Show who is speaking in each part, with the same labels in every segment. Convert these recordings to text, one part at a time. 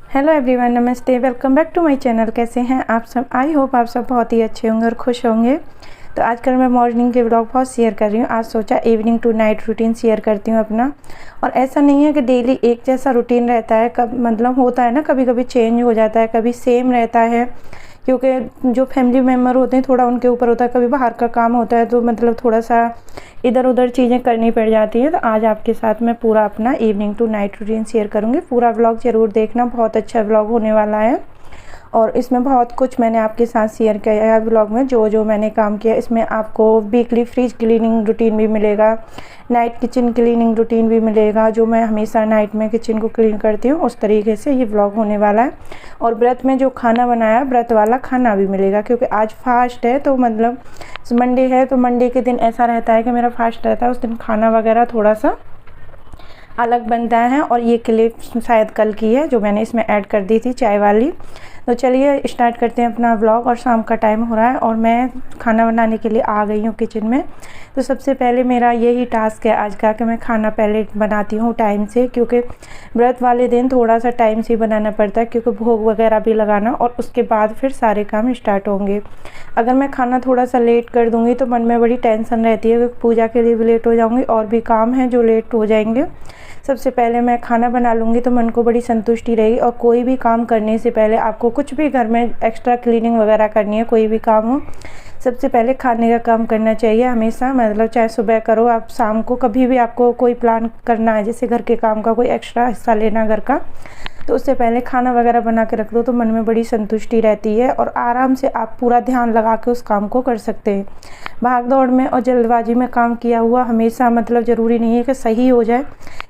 Speaker 1: Hello everyone, नमस्ते। Welcome back to my channel. कैसे हैं आप सब? आई होप आप सब बहुत ही अच्छे होंगे और खुश होंगे। तो आजकल मैं मॉर्निंग के व्लॉग बहुत शेयर कर रही हूँ। आज सोचा evening to night routine share करती हूँ अपना। और ऐसा नहीं है कि डेली एक जैसा रूटीन रहता है, कब मतलब होता है ना, कभी कभी चेंज हो जाता है, कभी सेम रहता है, क्योंकि जो फैमिली मेम्बर होते हैं थोड़ा उनके ऊपर होता है, कभी बाहर का काम होता है तो मतलब थोड़ा सा इधर उधर चीज़ें करनी पड़ जाती हैं। तो आज आपके साथ मैं पूरा अपना evening to night routine share करूँगी। पूरा व्लॉग ज़रूर देखना, बहुत अच्छा व्लॉग होने वाला है। और इसमें बहुत कुछ मैंने आपके साथ शेयर किया है व्लॉग में, जो जो मैंने काम किया। इसमें आपको वीकली फ्रिज क्लीनिंग रूटीन भी मिलेगा, नाइट किचन क्लीनिंग रूटीन भी मिलेगा, जो मैं हमेशा नाइट में किचन को क्लीन करती हूँ उस तरीके से ये व्लॉग होने वाला है। और व्रत में जो खाना बनाया, व्रत वाला खाना भी मिलेगा, क्योंकि आज फास्ट है। तो मतलब मंडे है, तो मंडे के दिन ऐसा रहता है कि मेरा फास्ट रहता है, उस दिन खाना वगैरह थोड़ा सा अलग बनता है। और ये क्लिप शायद कल की है जो मैंने इसमें ऐड कर दी थी, चाय वाली। तो चलिए स्टार्ट करते हैं अपना व्लॉग। और शाम का टाइम हो रहा है और मैं खाना बनाने के लिए आ गई हूँ किचन में। तो सबसे पहले मेरा यही टास्क है आज का कि मैं खाना पहले बनाती हूँ टाइम से, क्योंकि व्रत वाले दिन थोड़ा सा टाइम से बनाना पड़ता है, क्योंकि भोग वगैरह भी लगाना और उसके बाद फिर सारे काम स्टार्ट होंगे। अगर मैं खाना थोड़ा सा लेट कर दूँगी तो मन में बड़ी टेंशन रहती है, क्योंकि पूजा के लिए भी लेट हो जाऊँगी और भी काम हैं जो लेट हो जाएंगे। सबसे पहले मैं खाना बना लूँगी तो मन को बड़ी संतुष्टि रहेगी। और कोई भी काम करने से पहले आपको कुछ भी घर में एक्स्ट्रा क्लीनिंग वगैरह करनी है, कोई भी काम हो, सबसे पहले खाने का काम करना चाहिए हमेशा। मतलब चाहे सुबह करो आप शाम को, कभी भी आपको कोई प्लान करना है, जैसे घर के काम का कोई एक्स्ट्रा हिस्सा लेना घर का, तो उससे पहले खाना वगैरह बना के रख दो तो मन में बड़ी संतुष्टि रहती है और आराम से आप पूरा ध्यान लगा के उस काम को कर सकते हैं। भाग दौड़ में और जल्दबाजी में काम किया हुआ हमेशा मतलब ज़रूरी नहीं है कि सही हो जाए।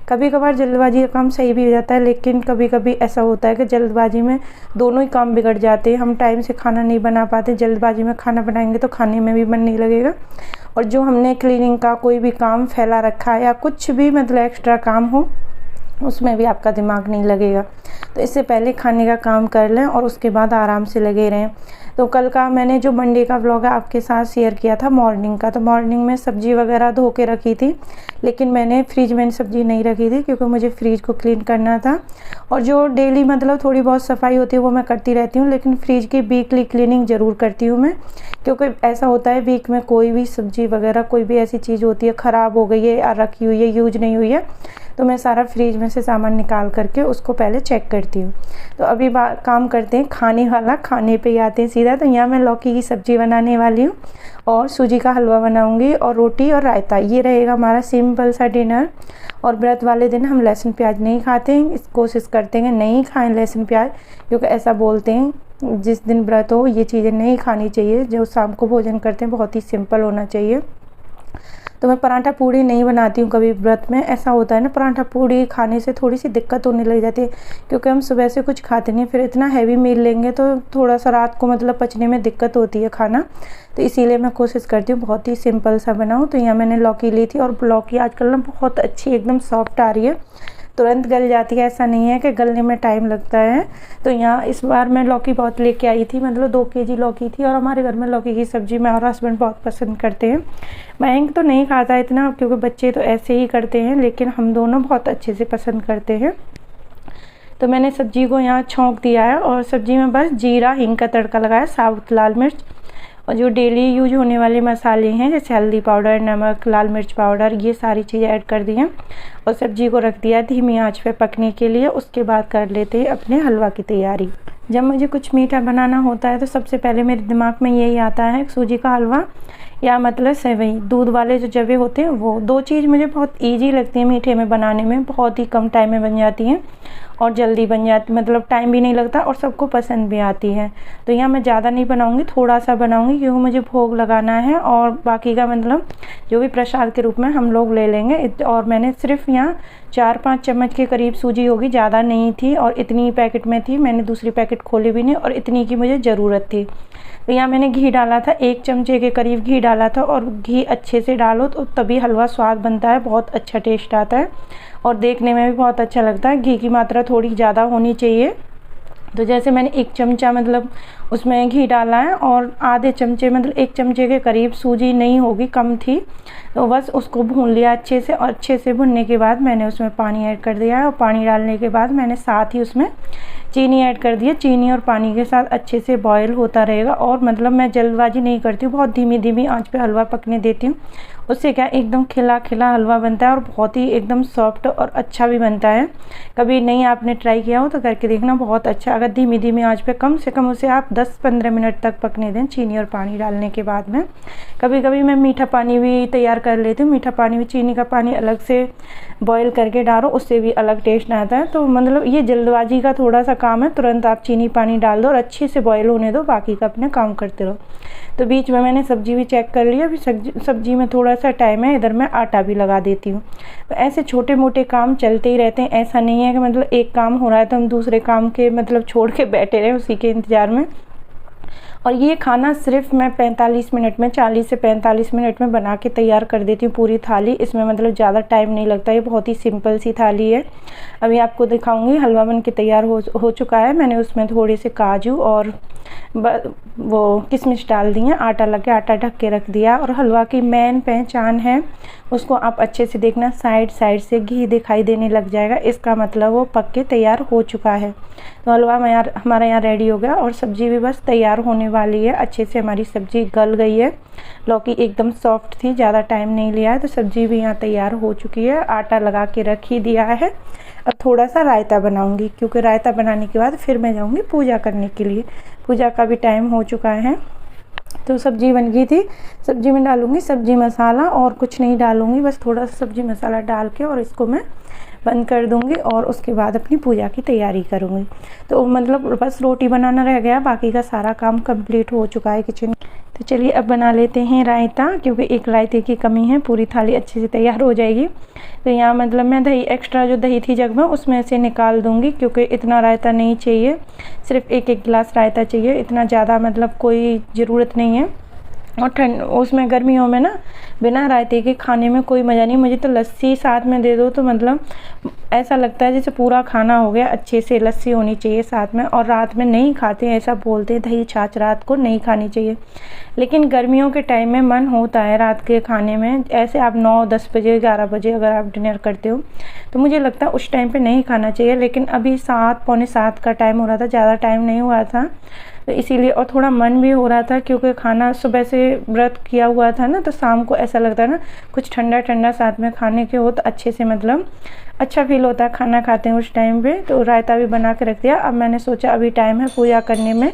Speaker 1: कभी कभार जल्दबाजी का काम सही भी हो जाता है, लेकिन कभी कभी ऐसा होता है कि जल्दबाजी में दोनों ही काम बिगड़ जाते हैं। हम टाइम से खाना नहीं बना पाते, जल्दबाजी में खाना बनाएंगे तो खाने में भी मन नहीं लगेगा। और जो हमने क्लीनिंग का कोई भी काम फैला रखा है या कुछ भी मतलब एक्स्ट्रा काम हो, उसमें भी आपका दिमाग नहीं लगेगा। तो इससे पहले खाने का काम कर लें और उसके बाद आराम से लगे रहें। तो कल का मैंने जो मंडे का व्लॉग है आपके साथ शेयर किया था मॉर्निंग का, तो मॉर्निंग में सब्ज़ी वगैरह धो के रखी थी, लेकिन मैंने फ्रिज में सब्ज़ी नहीं रखी थी, क्योंकि मुझे फ्रिज को क्लीन करना था। और जो डेली मतलब थोड़ी बहुत सफाई होती है वो मैं करती रहती हूँ, लेकिन फ्रिज की वीकली क्लीनिंग ज़रूर करती हूँ मैं, क्योंकि ऐसा होता है वीक में कोई भी सब्ज़ी वगैरह कोई भी ऐसी चीज़ होती है ख़राब हो गई है या रखी हुई है, यूज नहीं हुई है, तो मैं सारा फ्रिज में से सामान निकाल करके उसको पहले चेक करती हूँ। तो अभी काम करते हैं खाने वाला, खाने पे ही आते हैं सीधा। तो यहाँ मैं लौकी की सब्ज़ी बनाने वाली हूँ और सूजी का हलवा बनाऊँगी और रोटी और रायता। ये रहेगा हमारा सिंपल सा डिनर। और व्रत वाले दिन हम लहसुन प्याज नहीं खाते हैं, इस कोशिश करते हैं नहीं खाएं लहसुन प्याज, क्योंकि ऐसा बोलते हैं जिस दिन व्रत हो ये चीज़ें नहीं खानी चाहिए। जो शाम को भोजन करते हैं बहुत ही सिंपल होना चाहिए। तो मैं पराठा पूड़ी नहीं बनाती हूँ कभी व्रत में। ऐसा होता है ना, पराठा पूड़ी खाने से थोड़ी सी दिक्कत होने लग जाती है, क्योंकि हम सुबह से कुछ खाते नहीं, फिर इतना हैवी मील लेंगे तो थोड़ा सा रात को मतलब पचने में दिक्कत होती है खाना। तो इसीलिए मैं कोशिश करती हूँ बहुत ही सिंपल सा बनाऊँ। तो यहाँ मैंने लौकी ली थी और लौकी आजकल ना बहुत अच्छी एकदम सॉफ्ट आ रही है, तुरंत गल जाती है, ऐसा नहीं है कि गलने में टाइम लगता है। तो यहाँ इस बार मैं लौकी बहुत लेके आई थी, मतलब 2 केजी लौकी थी। और हमारे घर में लौकी की सब्ज़ी मैं और हस्बैंड बहुत पसंद करते हैं। मयंक तो नहीं खाता इतना, क्योंकि बच्चे तो ऐसे ही करते हैं, लेकिन हम दोनों बहुत अच्छे से पसंद करते हैं। तो मैंने सब्ज़ी को यहाँ छौंक दिया है और सब्ज़ी में बस जीरा हींग का तड़का लगाया, साबुत लाल मिर्च और जो डेली यूज होने वाले मसाले हैं जैसे हल्दी पाउडर, नमक, लाल मिर्च पाउडर, ये सारी चीज़ें ऐड कर दी हैं और सब्ज़ी को रख दिया धीमी आंच पे पकने के लिए। उसके बाद कर लेते हैं अपने हलवा की तैयारी। जब मुझे कुछ मीठा बनाना होता है तो सबसे पहले मेरे दिमाग में यही आता है सूजी का हलवा या मतलब सेवई, दूध वाले जो जवे होते हैं वो। 2 चीज़ मुझे बहुत ईजी लगती है मीठे में बनाने में, बहुत ही कम टाइम में बन जाती हैं और जल्दी बन जाती, मतलब टाइम भी नहीं लगता और सबको पसंद भी आती है। तो यहाँ मैं ज़्यादा नहीं बनाऊँगी, थोड़ा सा बनाऊँगी, क्योंकि मुझे भोग लगाना है और बाकी का मतलब जो भी प्रसाद के रूप में हम लोग ले लेंगे। और मैंने सिर्फ यहाँ 4-5 चम्मच के करीब सूजी होगी, ज़्यादा नहीं थी और इतनी पैकेट में थी, मैंने दूसरी पैकेट खोली भी नहीं और इतनी की मुझे ज़रूरत थी। तो यहाँ मैंने घी डाला था, 1 चमचे के करीब घी डाला था। और घी अच्छे से डालो तो तभी हलवा स्वाद बनता है, बहुत अच्छा टेस्ट आता है और देखने में भी बहुत अच्छा लगता है। घी की मात्रा थोड़ी ज़्यादा होनी चाहिए। तो जैसे मैंने 1 चमचा मतलब उसमें घी डाला है और आधे चमचे मतलब 1 चमचे के करीब सूजी नहीं होगी, कम थी, तो बस उसको भून लिया अच्छे से। और अच्छे से भुनने के बाद मैंने उसमें पानी ऐड कर दिया है और पानी डालने के बाद मैंने साथ ही उसमें चीनी ऐड कर दिया। चीनी और पानी के साथ अच्छे से बॉयल होता रहेगा। और मतलब मैं जल्दबाजी नहीं करती हूँ, बहुत धीमी धीमी आंच पे हलवा पकने देती हूँ। उससे क्या एकदम खिला खिला हलवा बनता है और बहुत ही एकदम सॉफ्ट और अच्छा भी बनता है। कभी नहीं आपने ट्राई किया हो तो करके देखना, बहुत अच्छा। अगर धीमी धीमी आंच पे कम से कम उसे आप 10-15 मिनट तक पकने दें चीनी और पानी डालने के बाद में। कभी कभी मैं मीठा पानी भी तैयार कर लेती हूँ। मीठा पानी भी चीनी का पानी अलग से बॉयल करके डालो, उससे भी अलग टेस्ट आता है। तो मतलब ये जल्दबाजी का थोड़ा सा काम है, तुरंत आप चीनी पानी डाल दो और अच्छे से बॉयल होने दो, बाकी का अपना काम करते रहो। तो बीच में मैंने सब्जी भी चेक कर लिया। अभी सब्जी में थोड़ा सा टाइम है, इधर मैं आटा भी लगा देती हूँ। तो ऐसे छोटे मोटे काम चलते ही रहते हैं। ऐसा नहीं है कि मतलब एक काम हो रहा है तो हम दूसरे काम के मतलब छोड़ के बैठे रहें उसी के इंतज़ार में। और ये खाना सिर्फ मैं 45 मिनट में, 40 से 45 मिनट में बना के तैयार कर देती हूँ पूरी थाली। इसमें मतलब ज़्यादा टाइम नहीं लगता, ये बहुत ही सिंपल सी थाली है। अभी आपको दिखाऊंगी। हलवा बन के तैयार हो चुका है। मैंने उसमें थोड़े से काजू और वो किशमिश डाल दी हैं। आटा लगे, आटा ढक के रख दिया। और हलवा की मेन पहचान है, उसको आप अच्छे से देखना, साइड साइड से घी दिखाई देने लग जाएगा, इसका मतलब वो पक के तैयार हो चुका है। तो हलवा हमारा यहाँ रेडी हो गया और सब्ज़ी भी बस तैयार होने वाली है। अच्छे से हमारी सब्ज़ी गल गई है। लौकी एकदम सॉफ्ट थी, ज़्यादा टाइम नहीं लिया है। तो सब्ज़ी भी यहाँ तैयार हो चुकी है। आटा लगा के रख ही दिया है। अब थोड़ा सा रायता बनाऊंगी, क्योंकि रायता बनाने के बाद फिर मैं जाऊंगी पूजा करने के लिए। पूजा का भी टाइम हो चुका है। तो सब्ज़ी बन गई थी। सब्ज़ी में डालूंगी सब्ज़ी मसाला, और कुछ नहीं डालूंगी, बस थोड़ा सा सब्ज़ी मसाला डाल के और इसको मैं बंद कर दूंगी और उसके बाद अपनी पूजा की तैयारी करूंगी। तो मतलब बस रोटी बनाना रह गया, बाकी का सारा काम कंप्लीट हो चुका है किचन। तो चलिए अब बना लेते हैं रायता, क्योंकि एक रायते की कमी है, पूरी थाली अच्छे से तैयार हो जाएगी। तो यहाँ मतलब मैं दही, एक्स्ट्रा जो दही थी जग में, उसमें से निकाल दूंगी, क्योंकि इतना रायता नहीं चाहिए, सिर्फ एक गिलास रायता चाहिए, इतना ज़्यादा मतलब कोई ज़रूरत नहीं है। और ठंड उसमें गर्मियों में ना बिना रायते के खाने में कोई मज़ा नहीं। मुझे तो लस्सी साथ में दे दो तो मतलब ऐसा लगता है जैसे पूरा खाना हो गया। अच्छे से लस्सी होनी चाहिए साथ में। और रात में नहीं खाते हैं, ऐसा बोलते हैं दही छाछ रात को नहीं खानी चाहिए, लेकिन गर्मियों के टाइम में मन होता है रात के खाने में। ऐसे आप 9-10 बजे 11 बजे अगर आप डिनर करते हो तो मुझे लगता है उस टाइम पे नहीं खाना चाहिए। लेकिन अभी 7 पौने 7 का टाइम हो रहा था, ज़्यादा टाइम नहीं हुआ था, तो इसीलिए। और थोड़ा मन भी हो रहा था, क्योंकि खाना सुबह से व्रत किया हुआ था ना, तो शाम को ऐसा लगता है ना कुछ ठंडा ठंडा साथ में खाने के हो तो अच्छे से मतलब अच्छा फील होता है खाना खाते हैं उस टाइम पे। तो रायता भी बना के रख दिया। अब मैंने सोचा अभी टाइम है पूजा करने में,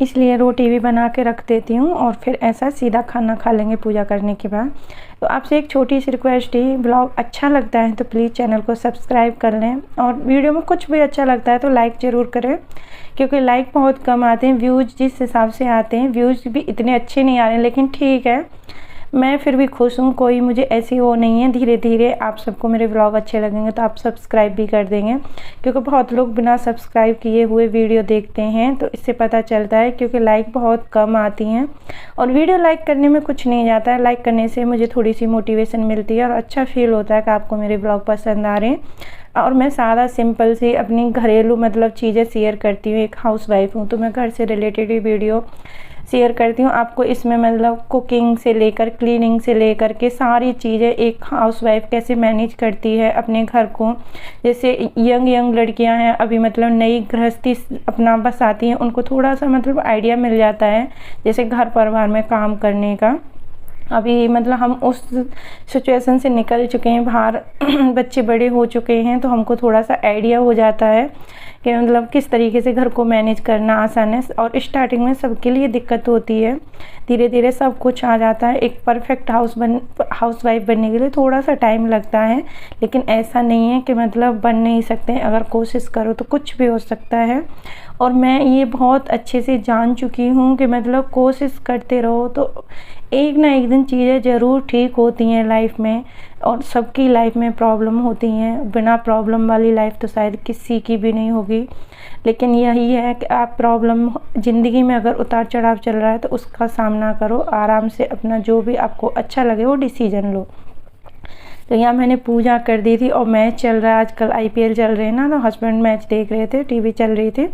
Speaker 1: इसलिए रोटी भी बना के रख देती हूँ और फिर ऐसा सीधा खाना खा लेंगे पूजा करने के बाद। तो आपसे एक छोटी सी रिक्वेस्ट है, ब्लॉग अच्छा लगता है तो प्लीज़ चैनल को सब्सक्राइब कर लें, और वीडियो में कुछ भी अच्छा लगता है तो लाइक ज़रूर करें, क्योंकि लाइक बहुत कम आते हैं। व्यूज़ जिस हिसाब से आते हैं, व्यूज़ भी इतने अच्छे नहीं आ रहे, लेकिन ठीक है, मैं फिर भी खुश हूँ। कोई मुझे ऐसी वो नहीं है। धीरे धीरे आप सबको मेरे व्लॉग अच्छे लगेंगे तो आप सब्सक्राइब भी कर देंगे, क्योंकि बहुत लोग बिना सब्सक्राइब किए हुए वीडियो देखते हैं, तो इससे पता चलता है। क्योंकि लाइक बहुत कम आती हैं, और वीडियो लाइक करने में कुछ नहीं जाता है। लाइक करने से मुझे थोड़ी सी मोटिवेशन मिलती है और अच्छा फील होता है कि आपको मेरे ब्लॉग पसंद आ रहे हैं। और मैं सादा सिंपल सी अपनी घरेलू मतलब चीज़ें शेयर करती हूँ। एक हाउसवाइफ हूँ, तो मैं घर से रिलेटेड ही वीडियो शेयर करती हूँ आपको। इसमें मतलब कुकिंग से लेकर क्लीनिंग से लेकर के सारी चीज़ें एक हाउसवाइफ कैसे मैनेज करती है अपने घर को। जैसे यंग लड़कियां हैं, अभी मतलब नई गृहस्थी अपना बसाती हैं, उनको थोड़ा सा मतलब आइडिया मिल जाता है जैसे घर परिवार में काम करने का। अभी मतलब हम उस सिचुएशन से निकल चुके हैं बाहर, बच्चे बड़े हो चुके हैं, तो हमको थोड़ा सा आइडिया हो जाता है कि मतलब किस तरीके से घर को मैनेज करना आसान है। और स्टार्टिंग में सबके लिए दिक्कत होती है, धीरे धीरे सब कुछ आ जाता है। एक परफेक्ट हाउसवाइफ बनने के लिए थोड़ा सा टाइम लगता है, लेकिन ऐसा नहीं है कि मतलब बन नहीं सकते। अगर कोशिश करो तो कुछ भी हो सकता है। और मैं ये बहुत अच्छे से जान चुकी हूँ कि मतलब कोशिश करते रहो तो एक ना एक दिन चीज़ें ज़रूर ठीक होती हैं लाइफ में। और सबकी लाइफ में प्रॉब्लम होती हैं, बिना प्रॉब्लम वाली लाइफ तो शायद किसी की भी नहीं होगी। लेकिन यही है कि आप प्रॉब्लम ज़िंदगी में अगर उतार चढ़ाव चल रहा है तो उसका सामना करो आराम से, अपना जो भी आपको अच्छा लगे वो डिसीजन लो। तो यहाँ मैंने पूजा कर दी थी और मैच चल रहा है, आजकल IPL चल रहे हैं ना, तो हस्बैंड मैच देख रहे थे, टीवी चल रही थी।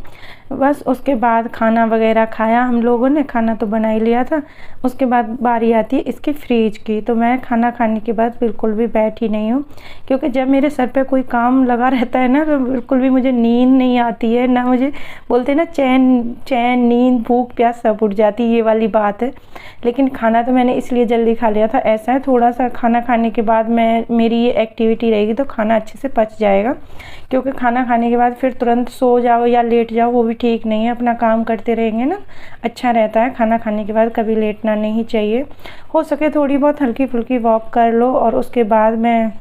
Speaker 1: बस उसके बाद खाना वगैरह खाया हम लोगों ने, खाना तो बना ही लिया था। उसके बाद बारी आती है इसके फ्रिज की। तो मैं खाना खाने के बाद बिल्कुल भी बैठी नहीं हूँ, क्योंकि जब मेरे सर पे कोई काम लगा रहता है ना तो बिल्कुल भी मुझे नींद नहीं आती है, ना मुझे बोलते हैं ना चैन नींद भूख प्यास सब उठ जाती है, ये वाली बात है। लेकिन खाना तो मैंने इसलिए जल्दी खा लिया था। ऐसा है थोड़ा सा खाना खाने के बाद मेरी ये एक्टिविटी रहेगी तो खाना अच्छे से पच जाएगा, क्योंकि खाना खाने के बाद फिर तुरंत सो जाओ या लेट जाओ वो भी ठीक नहीं है। अपना काम करते रहेंगे ना अच्छा रहता है। खाना खाने के बाद कभी लेटना नहीं चाहिए। हो सके थोड़ी बहुत हल्की फुल्की वॉक कर लो। और उसके बाद मैं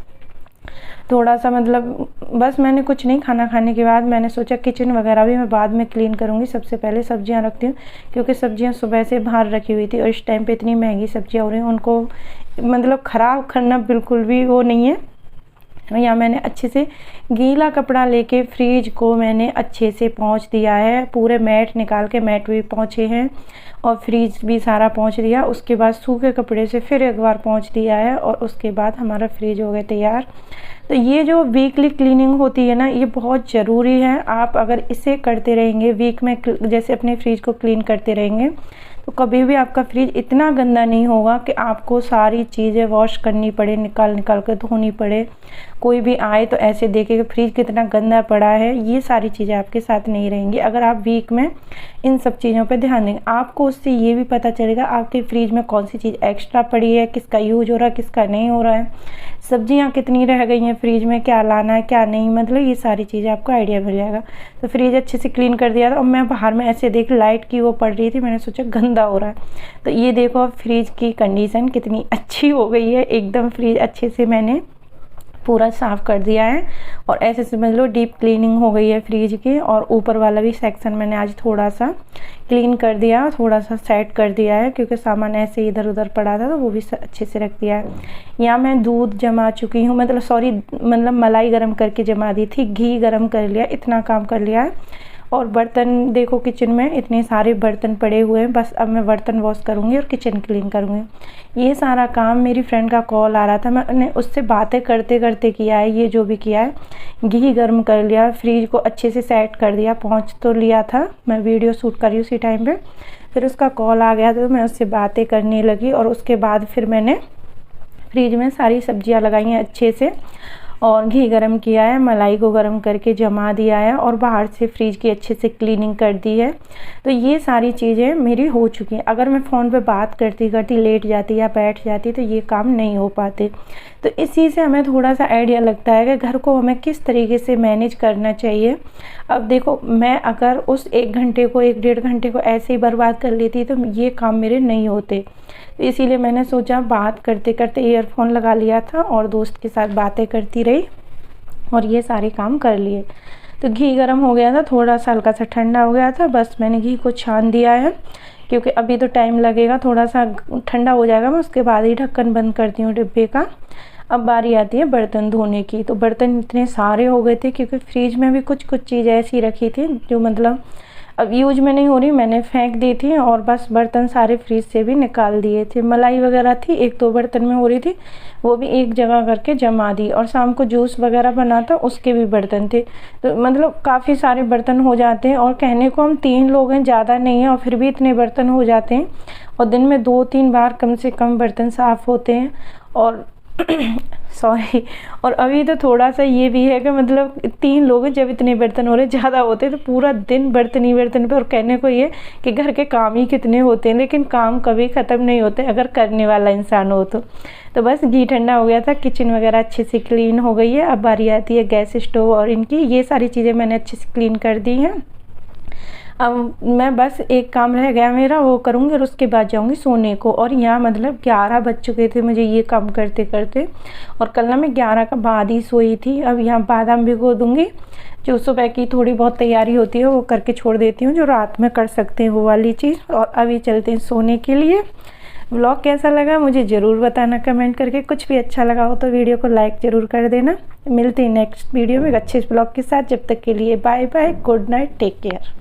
Speaker 1: थोड़ा सा मतलब बस मैंने कुछ नहीं, खाना खाने के बाद मैंने सोचा किचन वगैरह भी मैं बाद में क्लीन करूँगी। सबसे पहले सब्जियां रखती हूँ, क्योंकि सब्जियां सुबह से बाहर रखी हुई थी और इस टाइम पे इतनी महंगी सब्जियां हो रही हैं, उनको मतलब ख़राब करना बिल्कुल भी वो नहीं है। यहाँ मैंने अच्छे से गीला कपड़ा लेके फ्रिज को मैंने अच्छे से पोंछ दिया है, पूरे मैट निकाल के, मैट भी पोंछे हैं और फ्रिज भी सारा पोंछ दिया। उसके बाद सूखे कपड़े से फिर एक बार पोंछ दिया है और उसके बाद हमारा फ्रिज हो गया तैयार। तो ये जो वीकली क्लीनिंग होती है ना, ये बहुत ज़रूरी है। आप अगर इसे करते रहेंगे, वीक में जैसे अपने फ्रिज को क्लीन करते रहेंगे, तो कभी भी आपका फ्रिज इतना गंदा नहीं होगा कि आपको सारी चीज़ें वॉश करनी पड़े, निकाल कर धोनी पड़े। कोई भी आए तो ऐसे देखे कि फ्रिज कितना गंदा पड़ा है। ये सारी चीज़ें आपके साथ नहीं रहेंगी अगर आप वीक में इन सब चीज़ों पे ध्यान देंगे। आपको उससे ये भी पता चलेगा आपके फ्रिज में कौन सी चीज़ एक्स्ट्रा पड़ी है, किसका यूज हो रहा है, किसका नहीं हो रहा है, सब्जियां कितनी रह गई हैं फ्रिज में, क्या लाना है क्या नहीं, मतलब ये सारी चीज़ें आपको आइडिया मिल जाएगा। तो फ्रिज अच्छे से क्लीन कर दिया था और मैं बाहर में ऐसे देख लाइट की वो पड़ रही थी, मैंने सोचा गंदा हो रहा है। तो ये देखो फ्रिज की कंडीशन कितनी अच्छी हो गई है, एकदम फ्रिज अच्छे से मैंने पूरा साफ़ कर दिया है और ऐसे समझ लो डीप क्लीनिंग हो गई है फ्रिज की। और ऊपर वाला भी सेक्शन मैंने आज थोड़ा सा क्लीन कर दिया, थोड़ा सा सेट कर दिया है, क्योंकि सामान ऐसे इधर उधर पड़ा था तो वो भी अच्छे से रख दिया है। यहाँ मैं दूध जमा चुकी हूँ, मतलब मलाई गरम करके जमा दी थी, घी गरम कर लिया, इतना काम कर लिया है। और बर्तन देखो किचन में इतने सारे बर्तन पड़े हुए हैं, बस अब मैं बर्तन वॉश करूँगी और किचन क्लीन करूँगी। ये सारा काम मेरी फ्रेंड का कॉल आ रहा था, मैंने उससे बातें करते करते किया है। ये जो भी किया है, घी गर्म कर लिया, फ्रिज को अच्छे से सेट कर दिया, पहुँच तो लिया था, मैं वीडियो शूट कर रही उसी टाइम पे। फिर उसका कॉल आ गया तो मैं उससे बातें करने लगी और उसके बाद फिर मैंने फ्रिज में सारी सब्जियां लगाई हैं अच्छे से और घी गरम किया है, मलाई को गरम करके जमा दिया है और बाहर से फ्रिज की अच्छे से क्लीनिंग कर दी है। तो ये सारी चीज़ें मेरी हो चुकी हैं। अगर मैं फ़ोन पे बात करती करती लेट जाती या बैठ जाती तो ये काम नहीं हो पाते। तो इस चीज़ से हमें थोड़ा सा आइडिया लगता है कि घर को हमें किस तरीके से मैनेज करना चाहिए। अब देखो मैं अगर उस 1 घंटे को 1-1.5 घंटे को ऐसे ही बर्बाद कर लेती तो ये काम मेरे नहीं होते। तो इसीलिए मैंने सोचा बात करते करते ईयरफोन लगा लिया था और दोस्त के साथ बातें करती रही और ये सारे काम कर लिए। तो घी गर्म हो गया था, थोड़ा सा हल्का सा ठंडा हो गया था, बस मैंने घी को छान दिया है, क्योंकि अभी तो टाइम लगेगा, थोड़ा सा ठंडा हो जाएगा, मैं उसके बाद ही ढक्कन बंद करती हूँ डिब्बे का। अब बारी आती है बर्तन धोने की। तो बर्तन इतने सारे हो गए थे क्योंकि फ्रिज में भी कुछ चीज़ ऐसी रखी थी जो मतलब अब यूज में नहीं हो रही, मैंने फेंक दी थी और बस बर्तन सारे फ्रिज से भी निकाल दिए थे। मलाई वगैरह थी 1-2 बर्तन में हो रही थी, वो भी एक जगह करके जमा दी। और शाम को जूस वगैरह बना था उसके भी बर्तन थे। तो मतलब काफ़ी सारे बर्तन हो जाते हैं और कहने को हम 3 लोग हैं, ज़्यादा नहीं है, और फिर भी इतने बर्तन हो जाते हैं और दिन में 2-3 बार कम से कम बर्तन साफ़ होते हैं। और सॉरी, और अभी तो थोड़ा सा ये भी है कि मतलब 3 लोग हैं, जब इतने बर्तन हो रहे, ज़्यादा होते तो पूरा दिन बर्तन ही बर्तन पे। और कहने को ये कि घर के काम ही कितने होते हैं, लेकिन काम कभी ख़त्म नहीं होते अगर करने वाला इंसान हो तो बस घी ठंडा हो गया था, किचन वगैरह अच्छे से क्लीन हो गई है। अब बारी आती है गैस स्टोव और इनकी, ये सारी चीज़ें मैंने अच्छे से क्लीन कर दी हैं। अब मैं बस एक काम रह गया मेरा, वो करूँगी और उसके बाद जाऊँगी सोने को। और यहाँ मतलब 11 बज चुके थे मुझे ये काम करते करते, और कल ना मैं 11 का बाद ही सोई थी। अब यहाँ बादाम भिगो दूँगी, जो सुबह की थोड़ी बहुत तैयारी होती है वो करके छोड़ देती हूँ, जो रात में कर सकते हैं वो वाली चीज़। और अभी चलते हैं सोने के लिए। व्लॉग कैसा लगा मुझे ज़रूर बताना कमेंट करके, कुछ भी अच्छा लगा हो तो वीडियो को लाइक ज़रूर कर देना। मिलते हैं नेक्स्ट वीडियो में एक अच्छे व्लॉग के साथ, जब तक के लिए bye bye, good night, take care.